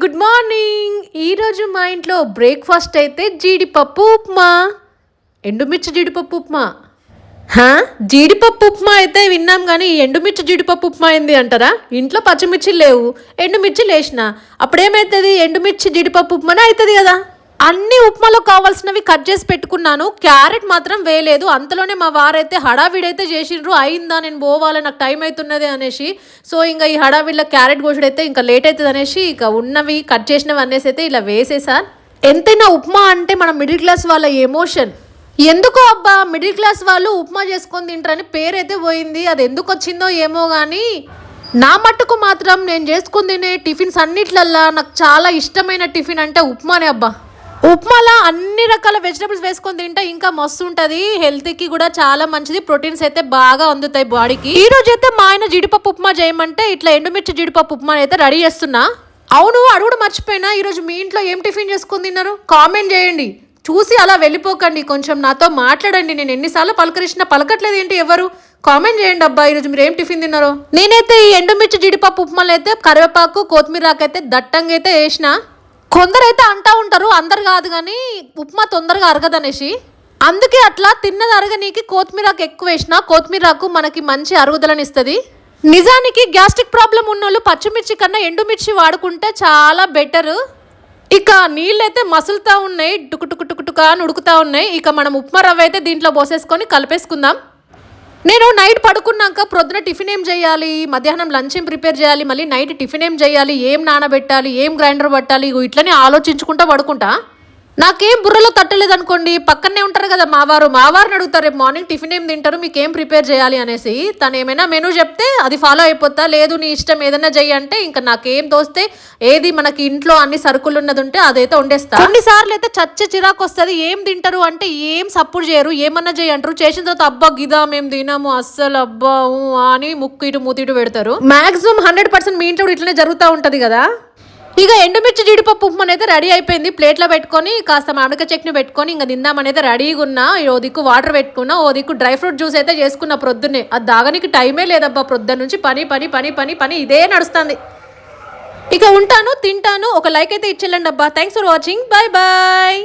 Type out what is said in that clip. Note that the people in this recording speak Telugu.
Good morning. ఈరోజు మా ఇంట్లో బ్రేక్ఫాస్ట్ అయితే జీడిపప్పు ఉప్మా, ఎండుమిర్చి జీడిపప్పు ఉప్మా. జీడిపప్పు ఉప్మా అయితే విన్నాం కానీ ఎండుమిర్చి జీడిపప్పు ఉప్మా ఏంది అంటారా? ఇంట్లో పచ్చిమిర్చి లేవు, ఎండుమిర్చి లేచిన అప్పుడేమవుతుంది, ఎండుమిర్చి జీడిపప్పు ఉప్మానే అవుతుంది కదా. అన్ని ఉప్మాలో కావాల్సినవి కట్ చేసి పెట్టుకున్నాను. క్యారెట్ మాత్రం వేయలేదు. అంతలోనే మా వారైతే హడావిడైతే చేసిండ్రు. అయిందా నేను పోవాలి, నాకు టైం అవుతున్నది అనేసి. సో ఇంకా ఈ హడావిడిలో క్యారెట్ కోసుడైతే ఇంకా లేట్ అవుతుంది అనేసి ఇక ఉన్నవి కట్ చేసినవి అనేసి అయితే ఇలా వేసేసా. ఎంతైనా ఉప్మా అంటే మన మిడిల్ క్లాస్ వాళ్ళ ఎమోషన్. ఎందుకో అబ్బా మిడిల్ క్లాస్ వాళ్ళు ఉప్మా చేసుకొని తింటారని పేరైతే పోయింది. అది ఎందుకు వచ్చిందో ఏమో కానీ నా మట్టుకు మాత్రం నేను చేసుకుని తినే టిఫిన్స్ అన్నిట్లల్లా నాకు చాలా ఇష్టమైన టిఫిన్ అంటే ఉప్మానే అబ్బా. ఉప్మాలో అన్ని రకాల వెజిటబుల్స్ వేసుకొని తింటే ఇంకా మస్తు ఉంటుంది. హెల్త్కి కూడా చాలా మంచిది. ప్రోటీన్స్ అయితే బాగా అందుతాయి బాడీకి. ఈ రోజు అయితే మా ఆయన జీడిపప్పు ఉప్మా చేయమంటే ఇట్లా ఎండుమిర్చి జీడిపప్పు ఉప్మా అయితే రెడీ చేస్తున్నా. అవును అడుగుడు మర్చిపోయినా, ఈరోజు మీ ఇంట్లో ఏం టిఫిన్ చేసుకొని తిన్నారు కామెంట్ చేయండి. చూసి అలా వెళ్ళిపోకండి, కొంచెం నాతో మాట్లాడండి. నేను ఎన్నిసార్లు పలకరించినా పలకట్లేదు ఏంటి ఎవరు? కామెంట్ చేయండి అబ్బా ఈరోజు మీరు ఏం టిఫిన్ తిన్నారో. నేనైతే ఈ ఎండుమిర్చి జీడిపప్పు ఉప్మాలో అయితే కరివేపాకు కొత్తిమీర అయితే దట్టంగా అయితే వేసిన. కొందరైతే అంటూ ఉంటారు, అందరు కాదు కానీ ఉప్మా తొందరగా అరగదనేసి. అందుకే అట్లా తిన్నది అరగనీకి కొత్తిమీరకు ఎక్కువ వేసిన. కొత్తిమీరకు మనకి మంచి అరుగుదలని ఇస్తుంది. నిజానికి గ్యాస్ట్రిక్ ప్రాబ్లం ఉన్నోళ్ళు పచ్చిమిర్చి కన్నా ఎండుమిర్చి వాడుకుంటే చాలా బెటర్. ఇక నీళ్ళైతే మసులుతూ ఉన్నాయి, టుకుటుకుటుకుటుకా అని ఉడుకుతూ ఉన్నాయి. ఇక మనం ఉప్మా రవ్వ అయితే దీంట్లో పోసేసుకొని కలిపేసుకుందాం. నేను నైట్ పడుకున్నాక ప్రొద్దున టిఫిన్ ఏం చేయాలి, మధ్యాహ్నం లంచ్ ఏం ప్రిపేర్ చేయాలి, మళ్ళీ నైట్ టిఫిన్ ఏం చేయాలి, ఏం నానబెట్టాలి, ఏం గ్రైండర్ పట్టాలి, ఇట్లనే ఆలోచించుకుంటా పడుకుంటా. నాకేం బుర్రలో తట్టలేదు అనుకోండి, పక్కనే ఉంటారు కదా మావారిని అడుగుతారు రేపు మార్నింగ్ టిఫిన్ ఏం తింటారు, మీకు ఏం ప్రిపేర్ చేయాలి అనేసి. తను ఏమైనా మెనూ చెప్తే అది ఫాలో అయిపోతా. లేదు నీ ఇష్టం ఏదైనా చెయ్యి అంటే ఇంకా నాకేం తోస్తే ఏది మనకి ఇంట్లో అన్ని సరుకులు ఉన్నది ఉంటే అదైతే వండేస్తా. కొన్నిసార్లు అయితే చచ్చే చిరాకు వస్తుంది. ఏం తింటారు అంటే ఏం సపోర్ట్ చేయరు, ఏమన్నా చేయి అంటారు. చేసిన తర్వాత అబ్బా గిదా మేము తినాము అస్సలు అబ్బా అని ముక్కు ఇటు మూతి ఇటు పెడతారు. మాక్సిమం 100% మీ ఇంట్లో ఇట్లనే జరుగుతూ ఉంటుంది కదా. ఇక ఎండుమిర్చి జీడిపప్పు ఉప్మాన్ అయితే రెడీ అయిపోయింది. ప్లేట్లో పెట్టుకొని కాస్త మామిడికాయ చట్నీ పెట్టుకొని ఇంకా తిందామనైతే రెడీగా ఉన్నా. ఓ దిక్కు వాటర్ పెట్టుకున్నా, ఓ దిక్కు డ్రై ఫ్రూట్ జ్యూస్ అయితే చేసుకున్నా ప్రొద్దున్నే. అది దాగనికి టైమే లేదబ్బా, ప్రొద్దున నుంచి పని పని పని పని పని ఇదే నడుస్తుంది. ఇక ఉంటాను, తింటాను. ఒక లైక్ అయితే ఇచ్చేయండి అబ్బా. Thanks for watching. Bye bye.